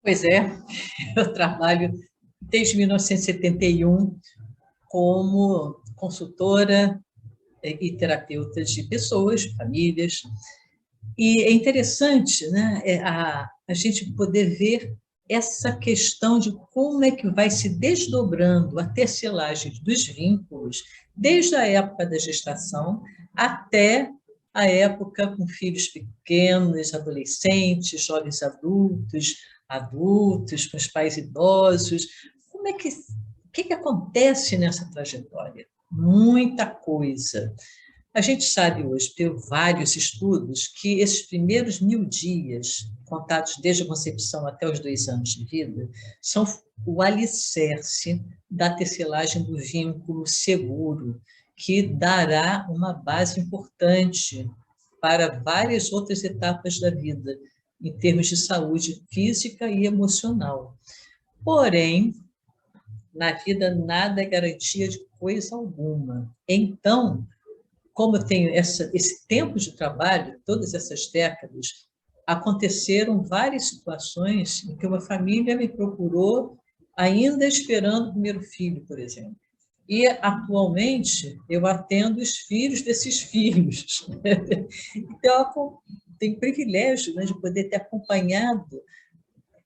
Pois é, eu trabalho desde 1971 como consultora e terapeuta de pessoas, de famílias. E é interessante, né, a gente poder ver essa questão de como é que vai se desdobrando a tecelagem dos vínculos, desde a época da gestação até a época com filhos pequenos, adolescentes, jovens adultos, adultos, com os pais idosos. Como é que, o que acontece nessa trajetória? Muita coisa. A gente sabe hoje, por vários estudos, que esses primeiros 1000 dias, contados desde a concepção até os 2 anos de vida, são o alicerce da tecelagem do vínculo seguro, que dará uma base importante para várias outras etapas da vida, em termos de saúde física e emocional. Porém, na vida nada é garantia de coisa alguma. Então, como eu tenho esse tempo de trabalho, todas essas décadas, aconteceram várias situações em que uma família me procurou ainda esperando o primeiro filho, por exemplo. E, atualmente, eu atendo os filhos desses filhos. Então, eu tenho privilégio, né, de poder ter acompanhado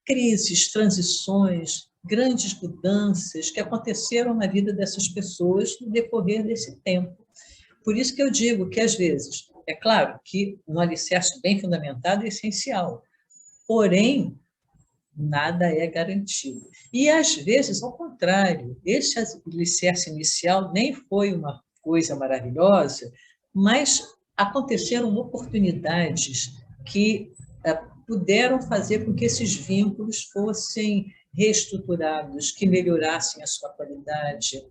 crises, transições, grandes mudanças que aconteceram na vida dessas pessoas no decorrer desse tempo. Por isso que eu digo que, às vezes, é claro que um alicerce bem fundamentado é essencial, porém, nada é garantido. E, às vezes, ao contrário, esse alicerce inicial nem foi uma coisa maravilhosa, mas aconteceram oportunidades que puderam fazer com que esses vínculos fossem reestruturados, que melhorassem a sua qualidade.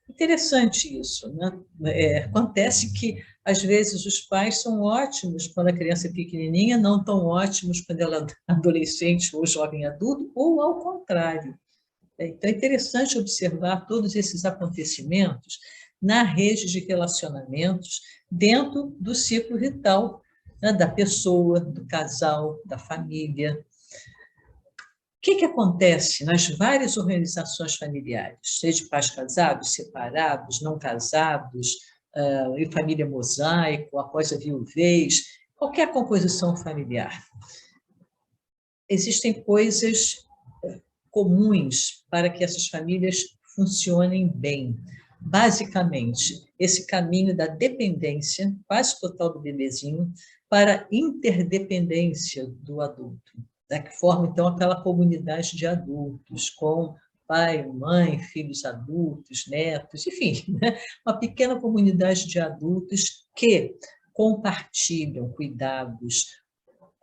Interessante isso, né? Acontece que, às vezes, os pais são ótimos quando a criança é pequenininha, não tão ótimos quando ela é adolescente ou jovem adulto, ou ao contrário. Então, é interessante observar todos esses acontecimentos na rede de relacionamentos dentro do ciclo vital, né? Da pessoa, do casal, da família. O que acontece nas várias organizações familiares, seja de pais casados, separados, não casados, e família mosaico, após a viuvez, qualquer composição familiar? Existem coisas comuns para que essas famílias funcionem bem. Basicamente, esse caminho da dependência, quase total do bebezinho, para a interdependência do adulto, né? Que forma, então, aquela comunidade de adultos, com pai, mãe, filhos adultos, netos, enfim, né? Uma pequena comunidade de adultos que compartilham cuidados,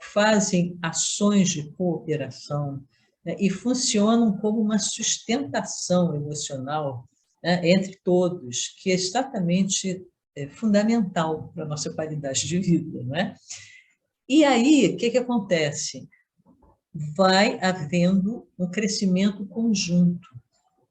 fazem ações de cooperação, né, e funcionam como uma sustentação emocional, né, entre todos, que é exatamente fundamental para a nossa qualidade de vida. Não é? E aí, o que acontece? Vai havendo um crescimento conjunto,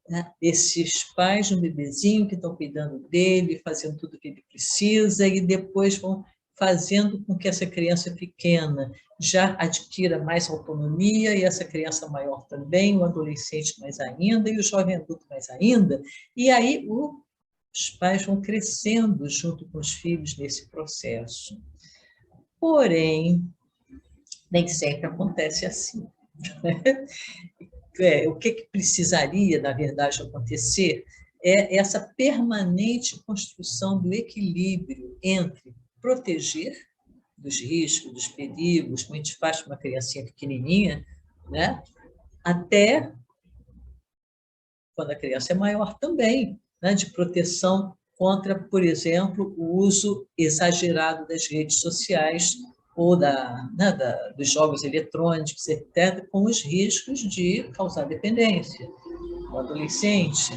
né? Esses pais de um bebezinho que estão cuidando dele, fazendo tudo o que ele precisa, e depois vão fazendo com que essa criança pequena já adquira mais autonomia, e essa criança maior também, o adolescente mais ainda, e o jovem adulto mais ainda, e aí os pais vão crescendo junto com os filhos nesse processo. Porém, nem sempre acontece assim. O que precisaria, na verdade, acontecer é essa permanente construção do equilíbrio entre proteger dos riscos, dos perigos, como a gente faz com uma criancinha pequenininha, né? Até quando a criança é maior também, né? De proteção contra, por exemplo, o uso exagerado das redes sociais ou dos jogos eletrônicos, etc., com os riscos de causar dependência no adolescente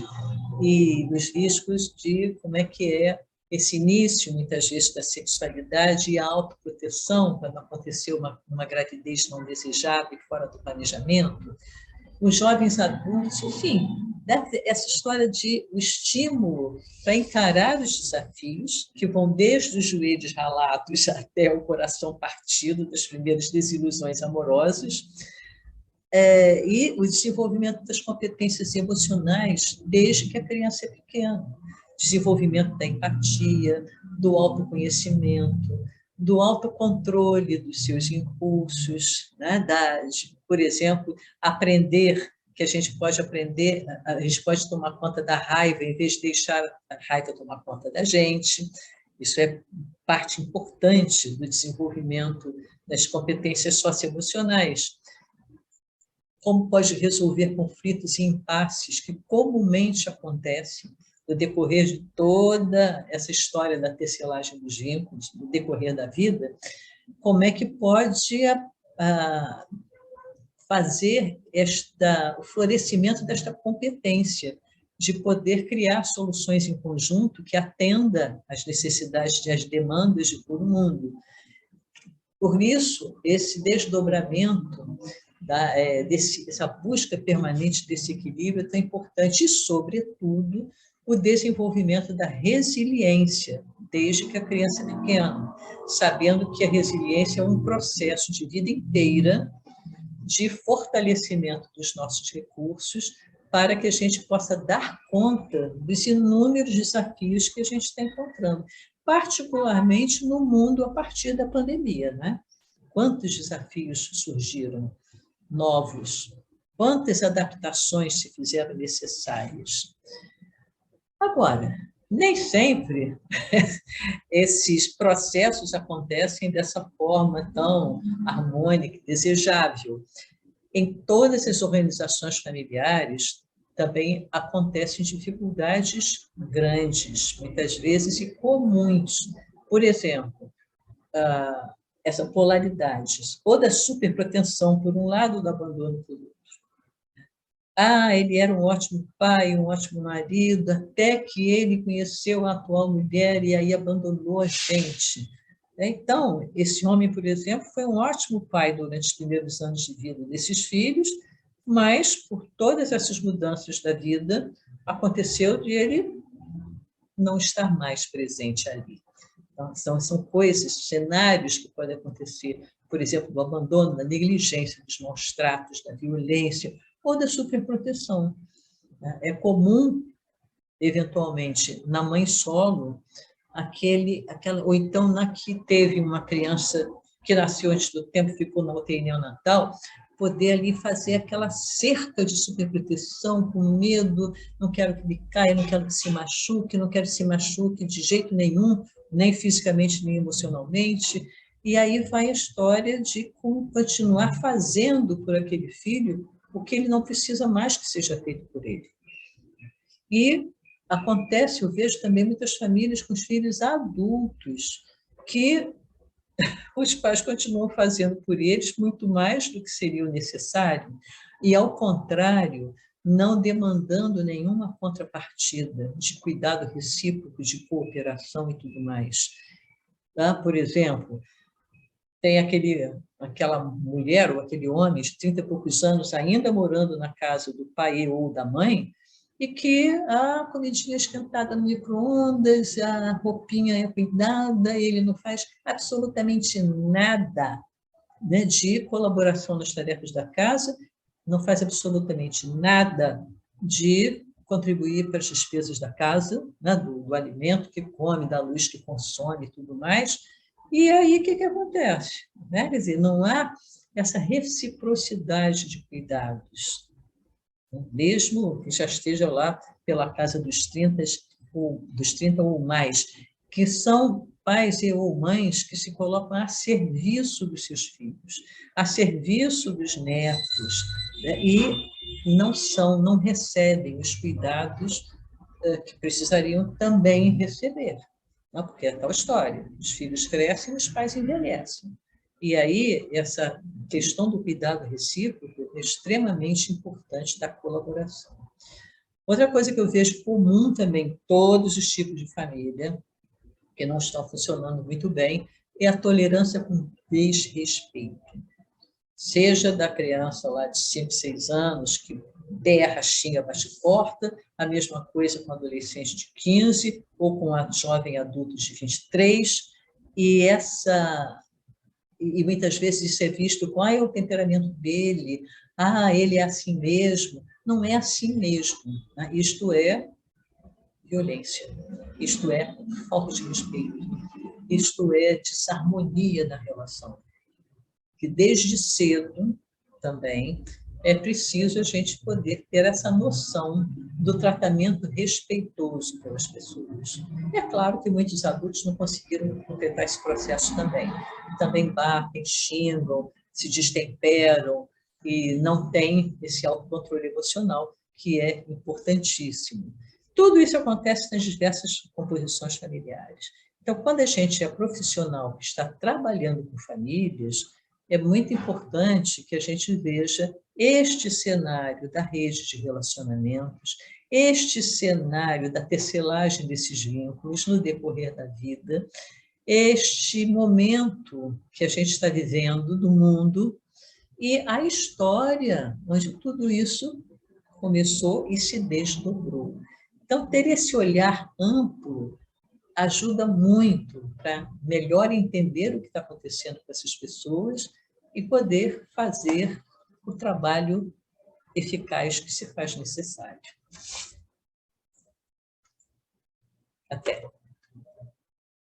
e os riscos de como é que é esse início, muitas vezes, da sexualidade e a autoproteção, quando aconteceu uma gravidez não desejada e fora do planejamento, os jovens adultos, enfim, essa história de o estímulo para encarar os desafios, que vão desde os joelhos ralados até o coração partido das primeiras desilusões amorosas, E o desenvolvimento das competências emocionais desde que a criança é pequena. Desenvolvimento da empatia, do autoconhecimento, do autocontrole dos seus impulsos, né? Por exemplo, aprender que a gente pode aprender, a gente pode tomar conta da raiva em vez de deixar a raiva tomar conta da gente. Isso é parte importante do desenvolvimento das competências socioemocionais. Como pode resolver conflitos e impasses que comumente acontecem no decorrer de toda essa história da tecelagem dos vínculos, no decorrer da vida, como é que pode fazer o florescimento desta competência de poder criar soluções em conjunto que atenda às necessidades e às demandas de todo mundo. Por isso, esse desdobramento, essa busca permanente desse equilíbrio é tão importante e, sobretudo, o desenvolvimento da resiliência, desde que a criança é pequena, sabendo que a resiliência é um processo de vida inteira de fortalecimento dos nossos recursos para que a gente possa dar conta dos inúmeros desafios que a gente está encontrando, particularmente no mundo a partir da pandemia, né? Quantos desafios surgiram novos, quantas adaptações se fizeram necessárias. Agora, nem sempre esses processos acontecem dessa forma tão harmônica e desejável. Em todas as organizações familiares também acontecem dificuldades grandes, muitas vezes e comuns. Por exemplo, essa polaridade, ou da superproteção por um lado, do abandono por outro. Ele era um ótimo pai, um ótimo marido, até que ele conheceu a atual mulher e aí abandonou a gente. Então, esse homem, por exemplo, foi um ótimo pai durante os primeiros anos de vida desses filhos, mas, por todas essas mudanças da vida, aconteceu de ele não estar mais presente ali. Então, são coisas, cenários que podem acontecer, por exemplo, do abandono, da negligência, dos maus tratos, da violência, ou da superproteção. É comum, eventualmente, na mãe solo, ou então na que teve uma criança que nasceu antes do tempo, ficou na UTI neonatal, poder ali fazer aquela cerca de superproteção, com medo, não quero que ele caia, não quero que se machuque, não quero que se machuque de jeito nenhum, nem fisicamente, nem emocionalmente. E aí vai a história de como continuar fazendo por aquele filho o que ele não precisa mais que seja feito por ele. E acontece, eu vejo também muitas famílias com os filhos adultos, que os pais continuam fazendo por eles muito mais do que seria o necessário, e, ao contrário, não demandando nenhuma contrapartida de cuidado recíproco, de cooperação e tudo mais. Por exemplo, tem aquela mulher ou aquele homem de 30 e poucos anos ainda morando na casa do pai ou da mãe, e que a comidinha esquentada no micro-ondas, a roupinha é cuidada, ele não faz absolutamente nada, né, de colaboração nas tarefas da casa, não faz absolutamente nada de contribuir para as despesas da casa, né, do alimento que come, da luz que consome e tudo mais. E aí, o que acontece? Né? Quer dizer, não há essa reciprocidade de cuidados. Mesmo que já esteja lá pela casa dos 30 ou mais, que são pais ou mães que se colocam a serviço dos seus filhos, a serviço dos netos, né? E não recebem os cuidados que precisariam também receber. Não, porque é tal história, os filhos crescem e os pais envelhecem. E aí, essa questão do cuidado recíproco é extremamente importante da colaboração. Outra coisa que eu vejo comum também em todos os tipos de família, que não estão funcionando muito bem, é a tolerância com desrespeito. Seja da criança lá de 5, 6 anos, que berra, xinga, bate porta, a mesma coisa com adolescente de 15 ou com a jovem adulto de 23, e muitas vezes isso é visto com o temperamento dele, Ah, ele é assim mesmo. Não é assim mesmo, né? Isto é violência, isto é falta de respeito, isto é desarmonia na relação. Que desde cedo também é preciso a gente poder ter essa noção do tratamento respeitoso pelas pessoas. É claro que muitos adultos não conseguiram completar esse processo também. Também batem, xingam, se destemperam e não têm esse autocontrole emocional, que é importantíssimo. Tudo isso acontece nas diversas composições familiares. Então, quando a gente é profissional que está trabalhando com famílias, é muito importante que a gente veja este cenário da rede de relacionamentos, este cenário da tecelagem desses vínculos no decorrer da vida, este momento que a gente está vivendo do mundo e a história onde tudo isso começou e se desdobrou. Então, ter esse olhar amplo ajuda muito para melhor entender o que está acontecendo com essas pessoas e poder fazer o trabalho eficaz que se faz necessário. Até.